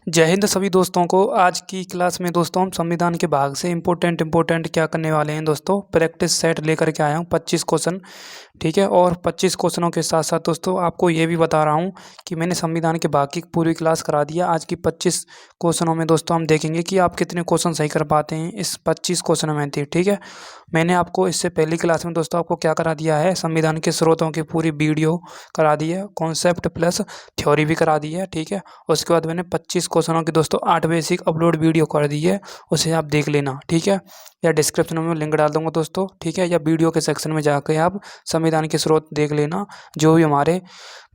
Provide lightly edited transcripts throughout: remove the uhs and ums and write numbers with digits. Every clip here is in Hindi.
जय हिंद सभी दोस्तों को। आज की क्लास में दोस्तों हम संविधान के भाग से इम्पोर्टेंट क्या करने वाले हैं दोस्तों, प्रैक्टिस सेट लेकर के आया हूँ 25 क्वेश्चन। ठीक है, और 25 क्वेश्चनों के साथ साथ दोस्तों आपको ये भी बता रहा हूँ कि मैंने संविधान के भाग की पूरी क्लास करा दिया। आज की 25 क्वेश्चनों में दोस्तों हम देखेंगे कि आप कितने क्वेश्चन सही कर पाते हैं इस 25 क्वेश्चन में थी। ठीक है, मैंने आपको इससे पहली क्लास में दोस्तों आपको क्या करा दिया है, संविधान के स्रोतों की पूरी वीडियो करा दी है, कॉन्सेप्ट प्लस थ्योरी भी करा दी है। ठीक है, उसके बाद मैंने 25 क्वेश्चनों की दोस्तों 8 बेसिक अपलोड वीडियो कर दी है, उसे आप देख लेना। ठीक है, या डिस्क्रिप्शन में लिंक डाल दूंगा दोस्तों। ठीक है, या वीडियो के सेक्शन में जाकर आप संविधान के स्रोत देख लेना, जो भी हमारे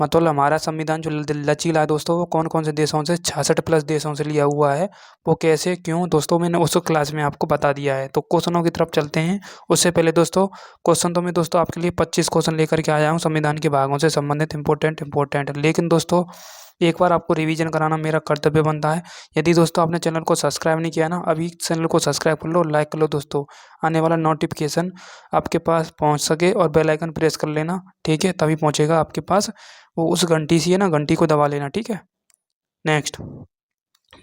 मतलब हमारा संविधान जो लचीला है दोस्तों, वो कौन कौन से देशों से 66 प्लस देशों से लिया हुआ है, वो कैसे क्यों दोस्तों मैंने उस क्लास में आपको बता दिया है। तो क्वेश्चनों की तरफ चलते हैं। उससे पहले दोस्तों क्वेश्चन तो मैं दोस्तों आपके लिए 25 क्वेश्चन लेकर के आया हूँ संविधान के भागों से संबंधित इंपॉर्टेंट। लेकिन दोस्तों एक बार आपको रिवीजन कराना मेरा कर्तव्य बनता है। यदि दोस्तों आपने चैनल को सब्सक्राइब नहीं किया ना, अभी चैनल को सब्सक्राइब कर लो, लाइक कर लो दोस्तों, आने वाला नोटिफिकेशन आपके पास पहुंच सके, और बेल आइकन प्रेस कर लेना। ठीक है, तभी पहुंचेगा आपके पास। वो उस घंटी सी है ना, घंटी को दबा लेना। ठीक है, नेक्स्ट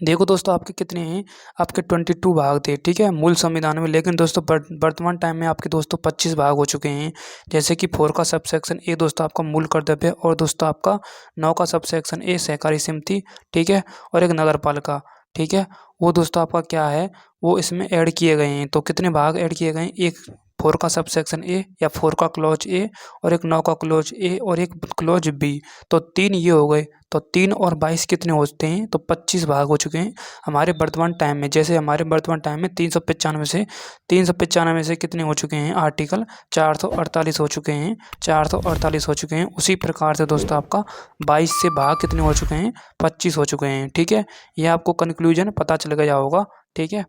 देखो दोस्तों आपके कितने हैं, आपके 22 भाग थे। ठीक है, मूल संविधान में। लेकिन दोस्तों वर्तमान टाइम में आपके दोस्तों 25 भाग हो चुके हैं। जैसे कि 4 का सबसेक्शन ए दोस्तों आपका मूल कर्तव्य, और दोस्तों आपका 9 का सबसेक्शन ए सहकारी समिति। ठीक है, और एक नगर पालिका। ठीक है, वो दोस्तों आपका क्या है, वो इसमें ऐड किए गए हैं। तो कितने भाग ऐड किए गए हैं, एक 4 का सबसेक्शन ए या 4 का क्लॉज ए, और एक 9 का क्लॉज ए, और एक क्लॉज बी। तो 3 ये हो गए। तो 3 और 22 कितने होते हैं, तो 25 भाग हो चुके हैं हमारे वर्तमान टाइम में। जैसे हमारे वर्तमान टाइम में 395 से कितने हो चुके हैं आर्टिकल, 448 हो चुके हैं, 448 हो चुके हैं। उसी प्रकार से दोस्तों आपका 22 से भाग कितने हो चुके हैं, 25 हो चुके हैं। ठीक है, ये आपको कंक्लूजन पता चल गया होगा। ठीक है,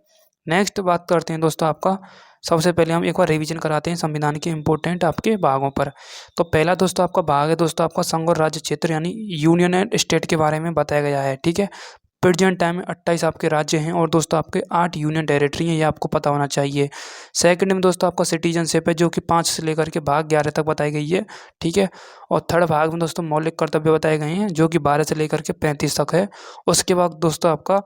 नेक्स्ट बात करते हैं दोस्तों आपका। सबसे पहले हम एक बार रिवीजन कराते हैं संविधान के इम्पोर्टेंट आपके भागों पर। तो पहला दोस्तों आपका भाग है दोस्तों आपका संघ और राज्य क्षेत्र यानी यूनियन एंड स्टेट के बारे में बताया गया है। ठीक है, प्रेजेंट टाइम में 28 आपके राज्य हैं, और दोस्तों आपके 8 यूनियन टेरिटरी हैं, ये आपको पता होना चाहिए। सेकंड में दोस्तों आपका सिटीजनशिप है, जो कि 5 से लेकर के भाग 11 तक बताई गई है। ठीक है, और थर्ड भाग में दोस्तों मौलिक कर्तव्य बताए गए हैं, जो कि 12 से लेकर के 35 तक है। उसके बाद दोस्तों आपका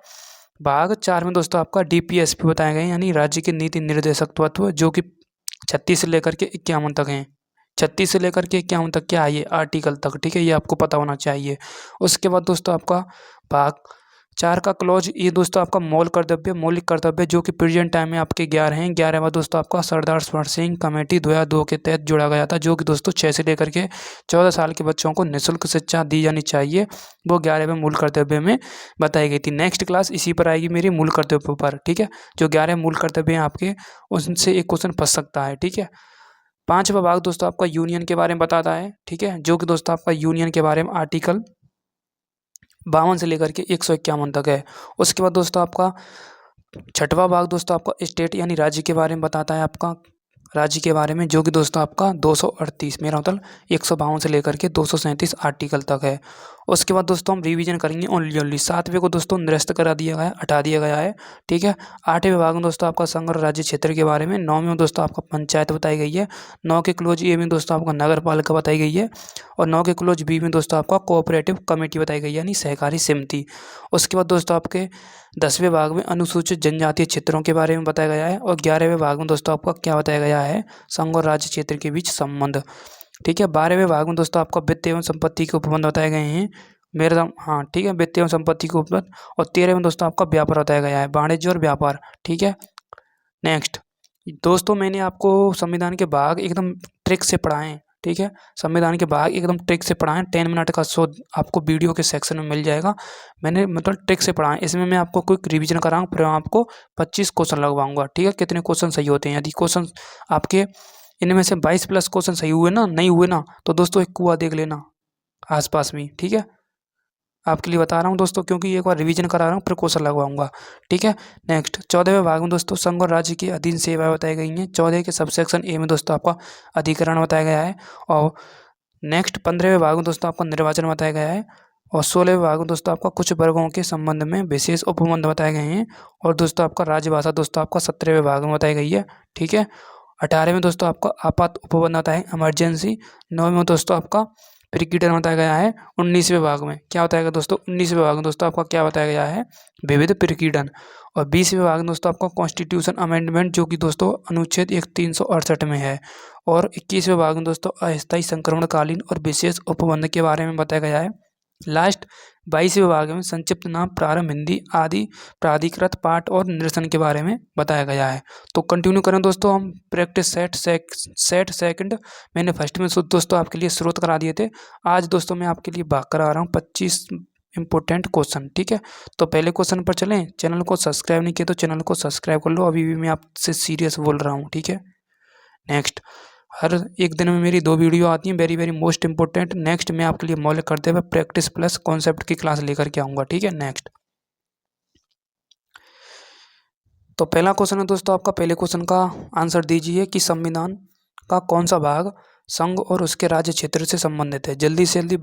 भाग 4 में दोस्तों आपका डीपीएसपी बताए गए हैं, यानी राज्य के नीति निर्देशक तत्व, जो कि 36 से लेकर के 51 तक हैं। 36 से लेकर के 51 तक क्या है, ये आर्टिकल तक। ठीक है, ये आपको पता होना चाहिए। उसके बाद दोस्तों आपका भाग 4 का क्लॉज ये दोस्तों आपका मौलिक कर्तव्य, जो कि प्रेजेंट टाइम में आपके 11 हैं। 11वां दोस्तों आपका सरदार स्वर्ण सिंह कमेटी 2002 के तहत जोड़ा गया था, जो कि दोस्तों 6 से लेकर के 14 साल के बच्चों को निःशुल्क शिक्षा दी जानी चाहिए, वो 11वें मूल कर्तव्य में बताई गई थी। नेक्स्ट क्लास इसी पर आएगी मेरी, मूल कर्तव्यों पर। ठीक है, जो 11 मूल कर्तव्य हैं आपके, उनसे एक क्वेश्चन फंस सकता है। ठीक है, 5वां भाग दोस्तों आपका यूनियन के बारे में बताता है। ठीक है, जो कि दोस्तों आपका यूनियन के बारे में आर्टिकल 52 से लेकर के 151 तक है। उसके बाद दोस्तों आपका 6वां भाग दोस्तों आपका स्टेट यानी राज्य के बारे में बताता है, आपका राज्य के बारे में, जो कि दोस्तों आपका 238 मेरा मतलब 152 से लेकर के 237 आर्टिकल तक है। उसके बाद दोस्तों हम रिवीजन करेंगे ओनली 7वें को दोस्तों निरस्त करा दिया गया है, हटा दिया गया है। ठीक है, 8वें भाग में दोस्तों आपका संघ और राज्य क्षेत्र के बारे में। 9वें में दोस्तों आपका पंचायत बताई गई है। 9 के क्लोज ए में दोस्तों आपका नगर पालिका बताई गई है, और 9 के क्लोज बी में दोस्तों आपका कोऑपरेटिव कमेटी बताई गई है, यानी सहकारी समिति। उसके बाद दोस्तों आपके 10वें भाग में अनुसूचित जनजातीय क्षेत्रों के बारे में बताया गया है, और 11वें भाग में दोस्तों आपका क्या बताया गया है, संघ और राज्य क्षेत्र के बीच संबंध। ठीक है, 12वें भाग में दोस्तों आपका वित्त एवं संपत्ति के उपबंध बताए गए हैं। मेरा हाँ ठीक है, वित्त एवं संपत्ति के उपबंध। और 13वें में दोस्तों आपका व्यापार बताया गया है, वाणिज्य और व्यापार। ठीक है, नेक्स्ट दोस्तों मैंने आपको संविधान के भाग एकदम ट्रिक से पढ़ाएं। ठीक है, संविधान के भाग एकदम ट्रिक से पढ़ाएं। 10 मिनट का शो आपको वीडियो के सेक्शन में मिल जाएगा। मैंने मतलब ट्रिक से पढ़ाएं, इसमें मैं आपको क्विक रिवीजन कराऊंगा, फिर आपको 25 क्वेश्चन लगवाऊंगा। ठीक है, कितने क्वेश्चन सही होते हैं, यदि क्वेश्चन आपके इनमें से 22 प्लस क्वेश्चन सही हुए ना, नहीं हुए ना, तो दोस्तों एक कुआं देख लेना आसपास में। ठीक है, आपके लिए बता रहा हूँ दोस्तों, क्योंकि एक बार रिवीजन करा रहा हूँ, प्रिकॉशन लगवाऊंगा। ठीक है, नेक्स्ट 14वें भाग में दोस्तों संघ और राज्य की अधीन सेवाएं बताई गई हैं। 14 के सबसेक्शन ए में दोस्तों आपका अधिकरण बताया गया है। और नेक्स्ट 15वें भाग में दोस्तों आपका निर्वाचन बताया गया है। और 16वें भाग में दोस्तों आपका कुछ वर्गों के संबंध में विशेष उपबंध बताए गए हैं। और दोस्तों आपका राजभाषा दोस्तों आपका 17वें भाग में बताई गई है। ठीक है, 18वें में दोस्तों आपका आपात उपबंध आता है, इमरजेंसी। 9वें में दोस्तों आपका प्रकीर्णन बताया गया है 19वें भाग में। क्या बताया गया दोस्तों? 19वें भाग में दोस्तों आपका क्या बताया गया है? विविध प्रकीर्णन। और 20वें भाग में दोस्तों आपका कॉन्स्टिट्यूशन अमेंडमेंट, जो कि दोस्तों अनुच्छेद 368 में है। और 21वें भाग में दोस्तों अस्थायी संक्रमणकालीन और विशेष उपबंध के बारे में बताया गया है। लास्ट 22वें भाग में संक्षिप्त नाम, प्रारंभ, हिंदी आदि प्राधिकृत पाठ और निरसन के बारे में बताया गया है। तो कंटिन्यू करें दोस्तों हम प्रैक्टिस सेट सेकंड मैंने फर्स्ट में दोस्तों आपके लिए स्रोत करा दिए थे। आज दोस्तों मैं आपके लिए भाग करा रहा हूँ 25 इंपॉर्टेंट क्वेश्चन। ठीक है, तो पहले क्वेश्चन पर चलें। चैनल को सब्सक्राइब नहीं किया तो चैनल को सब्सक्राइब कर लो, अभी भी मैं आपसे सीरियस बोल रहा हूँ। ठीक है, नेक्स्ट, हर एक दिन में मेरी 2 वीडियो आती हैं, very very most important. Next मैं आपके लिए मौलिक करते हुए प्रैक्टिस प्लस कॉन्सेप्ट की क्लास लेकर के आऊँगा। ठीक है, नेक्स्ट, तो पहला क्वेश्चन है दोस्तों आपका। पहले क्वेश्चन का आंसर दीजिए कि संविधान का कौन सा भाग संघ और उसके राज्य क्षेत्र से संबंधित है। जल्दी से जल्दी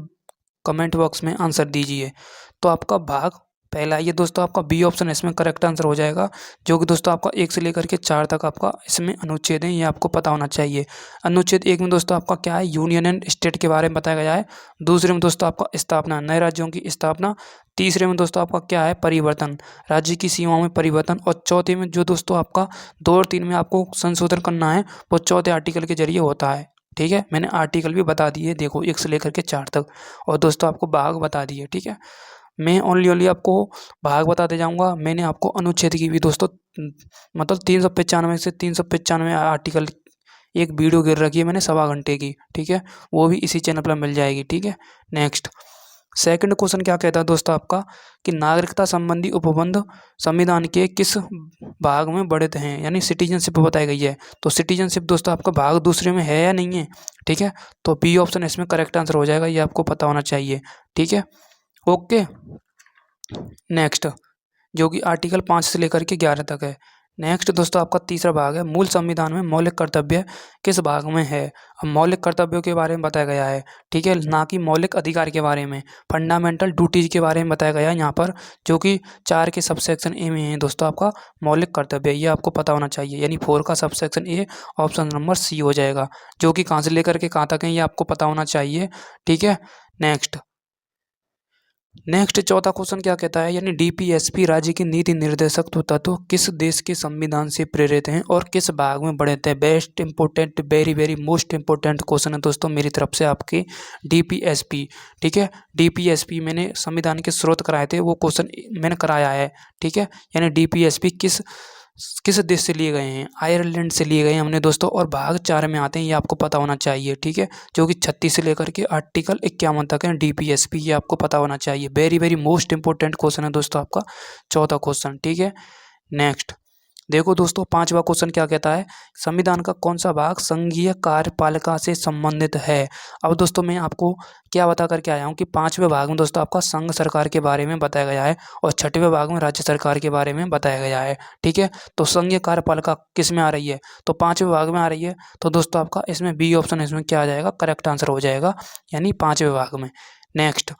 कमेंट बॉक्स में आंसर दीजिए। तो आपका भाग पहला, ये दोस्तों आपका बी ऑप्शन इसमें करेक्ट आंसर हो जाएगा, जो कि दोस्तों आपका 1 से लेकर के 4 तक आपका इसमें अनुच्छेद है, ये आपको पता होना चाहिए। अनुच्छेद 1 में दोस्तों आपका क्या है? यूनियन एंड स्टेट के बारे में बताया गया है। दूसरे में दोस्तों आपका स्थापना, नए राज्यों की स्थापना। तीसरे में दोस्तों आपका क्या है? परिवर्तन, राज्य की सीमाओं में परिवर्तन। और चौथे में जो दोस्तों आपका 2 और 3 में आपको संशोधन करना है, वो चौथे आर्टिकल के जरिए होता है। ठीक है, मैंने आर्टिकल भी बता दिए, देखो 1 से लेकर के 4 तक। और दोस्तों आपको भाग बता दिए। ठीक है, मैं ओनली आपको भाग बताते जाऊंगा। मैंने आपको अनुच्छेद की भी दोस्तों मतलब 395 से 395 आर्टिकल एक वीडियो गिर रखी है मैंने 1.25 घंटे की। ठीक है, वो भी इसी चैनल पर मिल जाएगी। ठीक है, नेक्स्ट, सेकंड क्वेश्चन क्या कहता है दोस्तों आपका कि नागरिकता संबंधी उपबंध संविधान के किस भाग में वर्णित हैं, यानी सिटीजनशिप बताई गई है। तो सिटीजनशिप दोस्तों आपका भाग दूसरे में है या नहीं है? ठीक है, तो बी ऑप्शन इसमें करेक्ट आंसर हो जाएगा, ये आपको पता होना चाहिए। ठीक है, ओके, नेक्स्ट, जो कि आर्टिकल 5 से लेकर के 11 तक है। नेक्स्ट दोस्तों आपका तीसरा भाग है, मूल संविधान में मौलिक कर्तव्य किस भाग में है। अब मौलिक कर्तव्यों के बारे में बताया गया है। ठीक है, ना कि मौलिक अधिकार के बारे में। फंडामेंटल ड्यूटीज के बारे में बताया गया है यहाँ पर, जो कि 4 के सबसेक्शन ए में है दोस्तों आपका मौलिक कर्तव्य, ये आपको पता होना चाहिए। यानी 4 का subsection A option number C हो जाएगा, जो कि कहाँ से लेकर के कहाँ तक है, ये आपको पता होना चाहिए। ठीक है, नेक्स्ट, चौथा क्वेश्चन क्या कहता है, यानी डीपीएसपी राज्य की नीति निर्देशक तत्व किस देश के संविधान से प्रेरित हैं और किस भाग में बढ़े थे। Best important, very very most important question है दोस्तों मेरी तरफ से आपके डीपीएसपी। ठीक है, डीपीएसपी मैंने संविधान के स्रोत कराए थे, वो क्वेश्चन मैंने कराया है। ठीक है, यानी डीपीएसपी किस देश से लिए गए हैं? आयरलैंड से लिए गए हैं हमने दोस्तों, और भाग 4 में आते हैं, ये आपको पता होना चाहिए। ठीक है, जो कि 36 से लेकर के आर्टिकल 51 तक है डीपीएसपी, ये आपको पता होना चाहिए। Very very most important question है दोस्तों आपका चौथा क्वेश्चन। ठीक है, नेक्स्ट, देखो दोस्तों पांचवा क्वेश्चन क्या कहता है, संविधान का कौन सा भाग संघीय कार्यपालिका से संबंधित है। अब दोस्तों मैं आपको क्या बता करके आया हूँ कि 5वें भाग में दोस्तों आपका संघ सरकार के बारे में बताया गया है, और 6वें भाग में राज्य सरकार के बारे में बताया गया है। ठीक है, तो संघीय कार्यपालिका किस में आ रही है? तो 5वें भाग में आ रही है। तो दोस्तों आपका इसमें बी ऑप्शन इसमें क्या आ जाएगा? करेक्ट आंसर हो जाएगा, यानी 5वें भाग में। नेक्स्ट,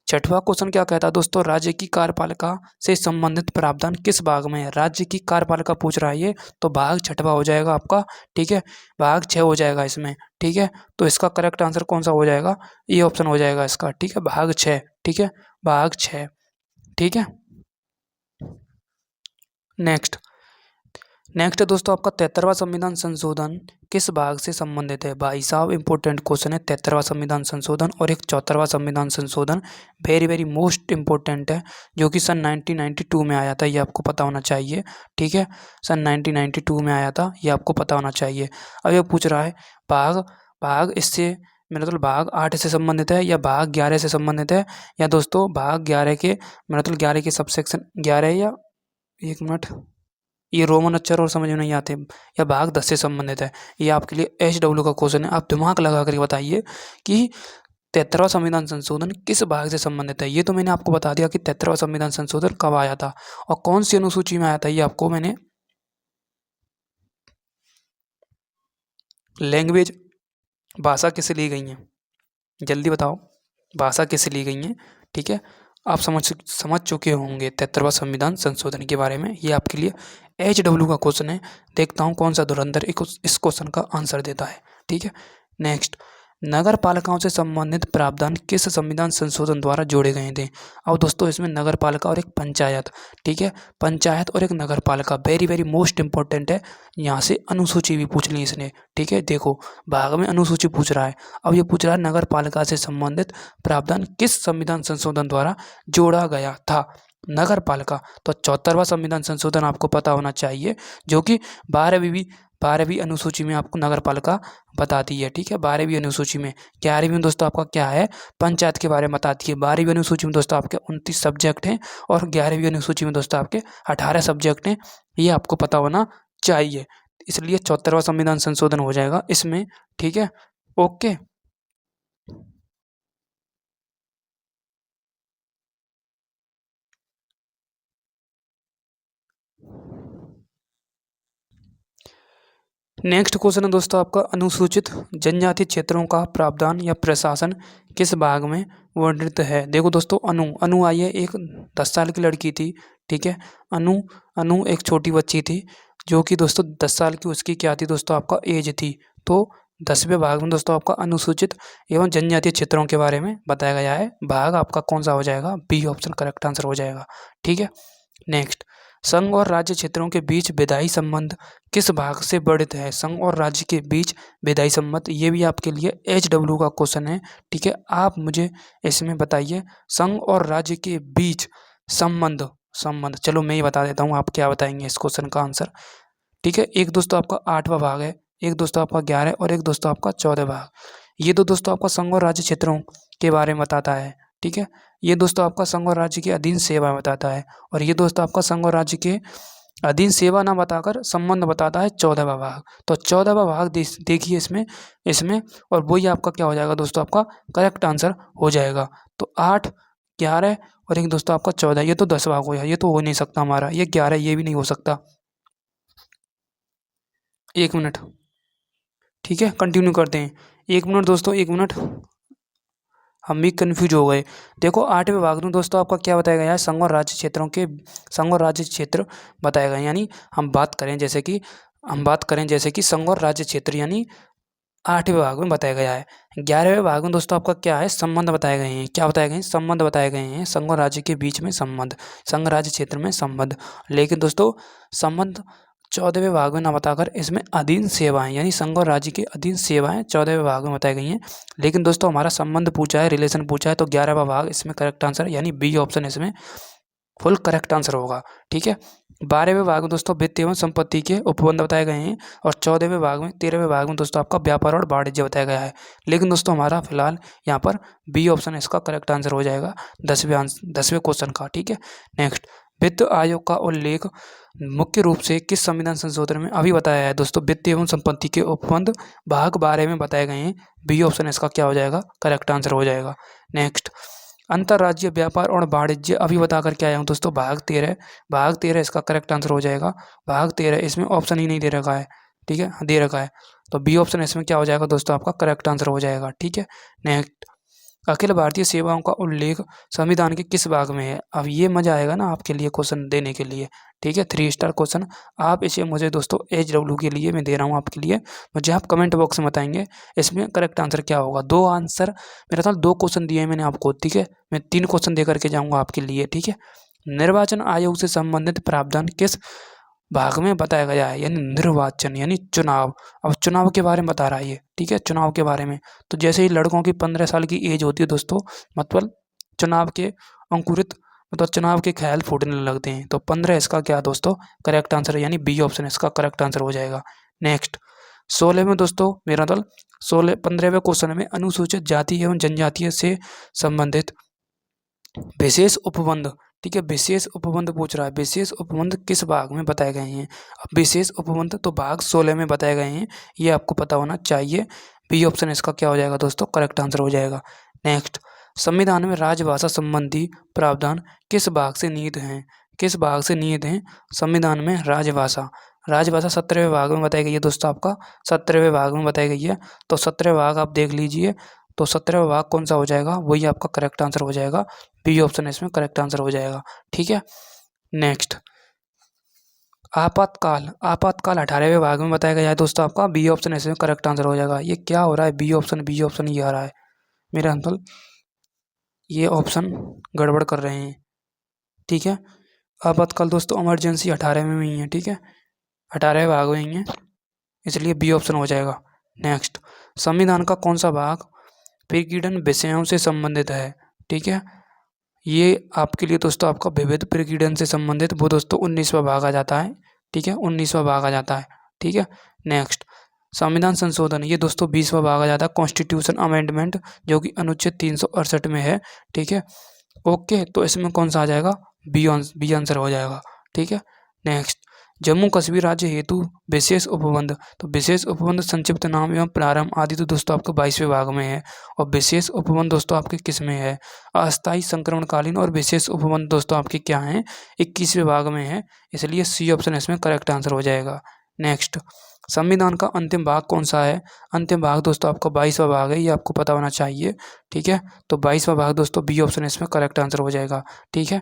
6वां क्वेश्चन क्या कहता है दोस्तों, राज्य की कार्यपालिका से संबंधित प्रावधान किस भाग में है। राज्य की कार्यपालिका पूछ रहा है ये, तो भाग 6वां हो जाएगा आपका। ठीक है, भाग 6 हो जाएगा इसमें। ठीक है, तो इसका करेक्ट आंसर कौन सा हो जाएगा? ये ऑप्शन हो जाएगा इसका। ठीक है, भाग 6। ठीक है, भाग 6। ठीक है, नेक्स्ट, दोस्तों आपका 73वां संविधान संशोधन किस भाग से संबंधित है। भाई साहब इंपॉर्टेंट क्वेश्चन है, 73वां संविधान संशोधन और एक 74वां संविधान संशोधन, वेरी वेरी मोस्ट इंपॉर्टेंट है, जो कि सन 1992 में आया था, ये आपको पता होना चाहिए। ठीक है, सन 1992 में आया था, ये आपको पता होना चाहिए। अब ये पूछ रहा है भाग इससे मतलब भाग 8 से संबंधित है या भाग 11 से संबंधित है, या दोस्तों भाग 11 के मतलब 11 के सबसेक्शन 11, या एक मिनट, ये रोमन अक्षर और समझ में नहीं आते, या भाग 10 से संबंधित है। ये आपके लिए HW का क्वेश्चन है, आप दिमाग लगा करके बताइए कि 73वां संविधान संशोधन किस भाग से संबंधित है। ये तो मैंने आपको बता दिया कि 73वां संविधान संशोधन कब आया था और कौन सी अनुसूची में आया था, ये आपको मैंने लैंग्वेज, भाषा किससे ली गई है, जल्दी बताओ, भाषा किससे ली गई है। ठीक है, आप समझ चुके होंगे 73वां संविधान संशोधन के बारे में, ये आपके लिए HW का क्वेश्चन है। देखता हूँ कौन सा धुरंधर इस क्वेश्चन का आंसर देता है। ठीक है, नेक्स्ट, नगर पालिकाओं से संबंधित प्रावधान किस संविधान संशोधन द्वारा जोड़े गए थे? अब दोस्तों इसमें नगर पालिका और एक पंचायत, ठीक है, पंचायत और एक नगर पालिका वेरी वेरी मोस्ट इंपॉर्टेंट है। यहाँ से अनुसूची भी पूछ ली इसने, ठीक है। देखो भाग में अनुसूची पूछ रहा है, अब ये पूछ रहा है नगर पालिका से संबंधित प्रावधान किस संविधान संशोधन द्वारा जोड़ा गया था? नगर पालिका, तो 74वां संविधान संशोधन आपको पता होना चाहिए, जो कि 12वीं अनुसूची में आपको नगर पालिका बताती है, ठीक है। 12वीं अनुसूची में, 11वीं में दोस्तों आपका क्या है, पंचायत के बारे में बताती है। 12वीं अनुसूची में दोस्तों आपके 29 सब्जेक्ट हैं और 11वीं अनुसूची में दोस्तों आपके 18 सब्जेक्ट हैं। ये आपको पता होना चाहिए, इसलिए 74वां संविधान संशोधन हो जाएगा इसमें, ठीक है। ओके, नेक्स्ट क्वेश्चन है दोस्तों आपका, अनुसूचित जनजाति क्षेत्रों का प्रावधान या प्रशासन किस भाग में वर्णित है? देखो दोस्तों, अनु आई है, एक 10 साल की लड़की थी, ठीक है। अनु अनु एक छोटी बच्ची थी, जो कि दोस्तों 10 साल की उसकी क्या थी दोस्तों, आपका एज थी। तो 10वें भाग में दोस्तों आपका अनुसूचित एवं जनजातीय क्षेत्रों के बारे में बताया गया है। भाग आपका कौन सा हो जाएगा? बी ऑप्शन करेक्ट आंसर हो जाएगा, ठीक है। नेक्स्ट, संघ और राज्य क्षेत्रों के बीच विधायी संबंध किस भाग से वर्णित है? संघ और राज्य के बीच विधायी संबंध, ये भी आपके लिए HW का क्वेश्चन है, ठीक है। आप मुझे इसमें बताइए, संघ और राज्य के बीच संबंध संबंध चलो मैं ही बता देता हूँ, आप क्या बताएंगे इस क्वेश्चन का आंसर, ठीक है। एक दोस्तों आपका 8वां भाग है, एक दोस्तों आपका 11 और एक दोस्तों आपका 14 भाग। ये दो दोस्तों आपका संघ और राज्य क्षेत्रों के बारे में बताता है, ठीक है। ये दोस्तों आपका संघ और राज्य के अधीन सेवा बताता है, और ये दोस्तों आपका संघ और राज्य के अधीन सेवा ना बताकर संबंध बताता है 14वां भाग। तो 14वां भाग देखिए इसमें इसमें और वही आपका क्या हो जाएगा दोस्तों, आपका करेक्ट आंसर हो जाएगा। तो 8, 11 और एक दोस्तों आपका 14, ये तो 10 भाग हो गया, ये तो हो नहीं सकता हमारा, ये 11 ये भी नहीं हो सकता। 1 मिनट, ठीक है, कंटिन्यू करते हैं। 1 मिनट दोस्तों, 1 मिनट, हम भी कन्फ्यूज हो गए। देखो 8वें भाग में दोस्तों आपका क्या बताया गया है, संघ और राज्य क्षेत्रों के संघ और राज्य क्षेत्र बताए गए हैं। यानी हम बात करें जैसे कि संघ और राज्य क्षेत्र, यानी 8वें भाग में बताया गया है। 11वें भाग में दोस्तों आपका क्या है, संबंध बताए गए हैं। क्या बताए गए हैं? संबंध बताए गए हैं, संघ और राज्य के बीच में संबंध, संघ राज्य क्षेत्र में संबंध। लेकिन दोस्तों संबंध 14वें भाग में ना बताकर इसमें अधीन सेवाएं, यानी संघ और राज्य की अधीन सेवाएं 14वें भाग में बताई गई हैं। लेकिन दोस्तों हमारा संबंध पूछा है, रिलेशन पूछा है, तो 11वां भाग इसमें करेक्ट आंसर, यानी बी ऑप्शन इसमें फुल करेक्ट आंसर होगा, ठीक है। 12वें भाग में दोस्तों वित्त एवं संपत्ति के उपबंध बताए गए हैं, और 13वें भाग में दोस्तों आपका व्यापार और वाणिज्य बताया गया है। लेकिन दोस्तों हमारा फिलहाल यहाँ पर बी ऑप्शन इसका करेक्ट आंसर हो जाएगा 10वें क्वेश्चन का, ठीक है। नेक्स्ट, वित्त आयोग का उल्लेख मुख्य रूप से किस संविधान संशोधन में अभी बताया है दोस्तों? वित्त एवं संपत्ति के उपबंध भाग 12 में बताए गए हैं। बी ऑप्शन इसका क्या हो जाएगा? करेक्ट आंसर हो जाएगा। नेक्स्ट, अंतर्राज्यीय व्यापार और वाणिज्य अभी बताकर क्या आया हूँ दोस्तों? भाग 13 इसका करेक्ट आंसर हो जाएगा। भाग 13, इसमें ऑप्शन ही नहीं दे रखा है, ठीक है, दे रखा है, तो बी ऑप्शन इसमें क्या हो जाएगा दोस्तों? आपका करेक्ट आंसर हो जाएगा, ठीक है। नेक्स्ट, अखिल भारतीय सेवाओं का उल्लेख संविधान के किस भाग में है? अब ये मजा आएगा ना आपके लिए क्वेश्चन देने के लिए, ठीक है, 3 स्टार क्वेश्चन। आप इसे मुझे दोस्तों HW के लिए मैं दे रहा हूँ आपके लिए, मुझे आप कमेंट बॉक्स में बताएंगे इसमें करेक्ट आंसर क्या होगा। 2 आंसर, मेरे ख्याल 2 क्वेश्चन दिए हैं मैंने आपको, ठीक है, मैं 3 क्वेश्चन दे करके जाऊँगा आपके लिए, ठीक है। निर्वाचन आयोग से संबंधित प्रावधान किस भाग में बताया गया है? यानी निर्वाचन यानी चुनाव। अब चुनाव के बारे में बता रहा है ये, ठीक है, चुनाव के बारे में। तो जैसे ही लड़कों की 15 साल की एज होती है दोस्तों, मतलब चुनाव के अंकुरित, मतलब चुनाव के ख्याल फूटने लगते हैं, तो 15 इसका क्या दोस्तों? करेक्ट आंसर है, यानी बी ऑप्शन इसका करेक्ट आंसर हो जाएगा। नेक्स्ट, 16 में दोस्तों मेरा दल 15वें क्वेश्चन में अनुसूचित जाति एवं जनजातीय से संबंधित विशेष उपबंध, ठीक है, विशेष उपबंध पूछ रहा है। विशेष उपबंध किस भाग में बताए गए हैं? अब विशेष उपबंध तो भाग 16 में बताए गए हैं, ये आपको पता होना चाहिए। बी ऑप्शन इसका क्या हो जाएगा दोस्तों? करेक्ट आंसर हो जाएगा। नेक्स्ट, संविधान में राजभाषा संबंधी प्रावधान किस भाग से निहित हैं? किस भाग से निहित हैं संविधान में राजभाषा? राजभाषा 17वें भाग में बताई गई है दोस्तों, आपका 17वें भाग में बताई गई है। तो 17वें भाग आप देख लीजिए, तो 17वां भाग कौन सा हो जाएगा? वही आपका करेक्ट आंसर हो जाएगा। बी ऑप्शन इसमें करेक्ट आंसर हो जाएगा, ठीक है। नेक्स्ट, आपातकाल, आपातकाल 18वें भाग में बताया गया है दोस्तों आपका। बी ऑप्शन इसमें करेक्ट आंसर हो जाएगा। ये क्या हो रहा है, बी ऑप्शन ये आ रहा है मेरे अंकल, ये ऑप्शन गड़बड़ कर रहे हैं। ठीक है, आपातकाल दोस्तों इमरजेंसी 18वें में ही है। ठीक है, 18वें भाग में ही है, इसलिए बी ऑप्शन हो जाएगा। नेक्स्ट, संविधान का कौन सा भाग प्रकीर्णन विषयों से संबंधित है? ठीक है, ये आपके लिए दोस्तों आपका विविध प्रकीर्णन से संबंधित वो दोस्तों 19वां भाग आ जाता है। ठीक है, 19वां भाग आ जाता है। ठीक है, नेक्स्ट, संविधान संशोधन, ये दोस्तों 20वां भाग आ जाता है, कॉन्स्टिट्यूशन अमेंडमेंट, जो कि अनुच्छेद 368 में है। ठीक है, ओके, तो इसमें कौन सा आ जाएगा, बी आंसर हो जाएगा। ठीक है, नेक्स्ट, जम्मू कश्मीर राज्य हेतु विशेष उपबंध, तो विशेष उपबंध संक्षिप्त नाम एवं प्रारंभ आदि तो दोस्तों आपके 22वें भाग में है। और विशेष उपबंध दोस्तों आपके किस में है, अस्थायी संक्रमणकालीन और विशेष उपबंध दोस्तों आपके क्या हैं, 21वें भाग में है, इसलिए सी ऑप्शन इसमें करेक्ट आंसर हो जाएगा। नेक्स्ट, संविधान का अंतिम भाग कौन सा है? अंतिम भाग दोस्तों आपका 22वां भाग है, ये आपको पता होना चाहिए। ठीक है, तो 22वां भाग दोस्तों बी ऑप्शन इसमें करेक्ट आंसर हो जाएगा। ठीक है,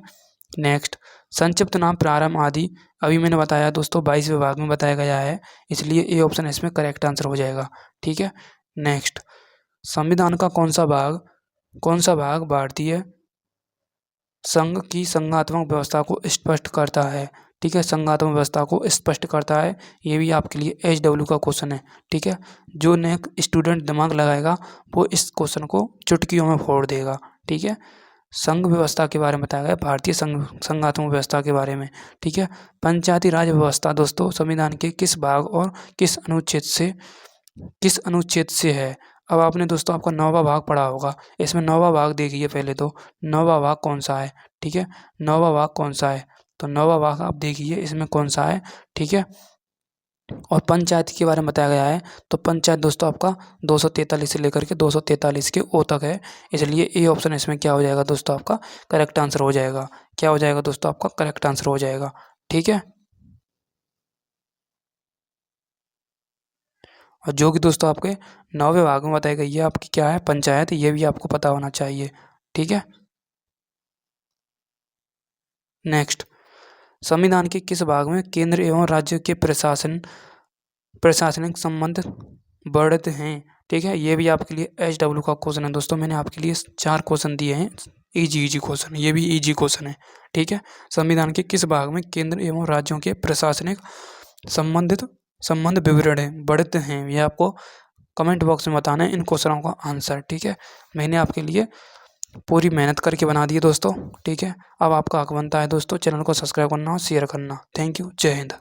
नेक्स्ट, संक्षिप्त नाम प्रारंभ आदि, अभी मैंने बताया दोस्तों 22वें भाग में बताया गया है, इसलिए ए ऑप्शन इसमें करेक्ट आंसर हो जाएगा। ठीक है, नेक्स्ट, संविधान का कौन सा भाग भारतीय संघ की संघात्मक व्यवस्था को स्पष्ट करता है? ठीक है, संघात्मक व्यवस्था को स्पष्ट करता है, ये भी आपके लिए HW का क्वेश्चन है। ठीक है, जो नेक स्टूडेंट दिमाग लगाएगा वो इस क्वेश्चन को चुटकियों में फोड़ देगा। ठीक है, संघ व्यवस्था के बारे में बताया गया, भारतीय संघात्मक व्यवस्था के बारे में। ठीक है, पंचायती राज व्यवस्था दोस्तों संविधान के किस भाग और किस अनुच्छेद से है? अब आपने दोस्तों आपका 9वां भाग पढ़ा होगा, इसमें 9वां भाग देखिए पहले तो, 9वां भाग कौन सा है? ठीक है, 9वां भाग कौन सा है? तो 9वां भाग आप देखिए इसमें कौन सा है। ठीक है, और पंचायत के बारे में बताया गया है, तो पंचायत दोस्तों आपका 243 से लेकर के 243 के ओ तक है, इसलिए ए ऑप्शन इसमें क्या हो जाएगा दोस्तों आपका करेक्ट आंसर हो जाएगा। क्या हो जाएगा दोस्तों आपका करेक्ट आंसर हो जाएगा। ठीक है, और जो कि दोस्तों आपके 9वें भाग में बताई गई है आपकी क्या है, पंचायत, ये भी आपको पता होना चाहिए। ठीक है, नेक्स्ट, संविधान के किस भाग में केंद्र एवं राज्य के प्रशासनिक संबंध वर्णित हैं? ठीक है, ये भी आपके लिए HW का क्वेश्चन है दोस्तों। मैंने आपके लिए 4 क्वेश्चन दिए हैं, इजी क्वेश्चन, ये भी इजी क्वेश्चन है। ठीक है, संविधान के किस भाग में केंद्र एवं राज्यों के प्रशासनिक संबंध विवरण है वर्णित हैं, ये आपको कमेंट बॉक्स में बताना है इन क्वेश्चनों का आंसर। ठीक है, मैंने आपके लिए पूरी मेहनत करके बना दी है दोस्तों। ठीक है, अब आपका हक बनता है दोस्तों चैनल को सब्सक्राइब करना और शेयर करना। थैंक यू, जय हिंद।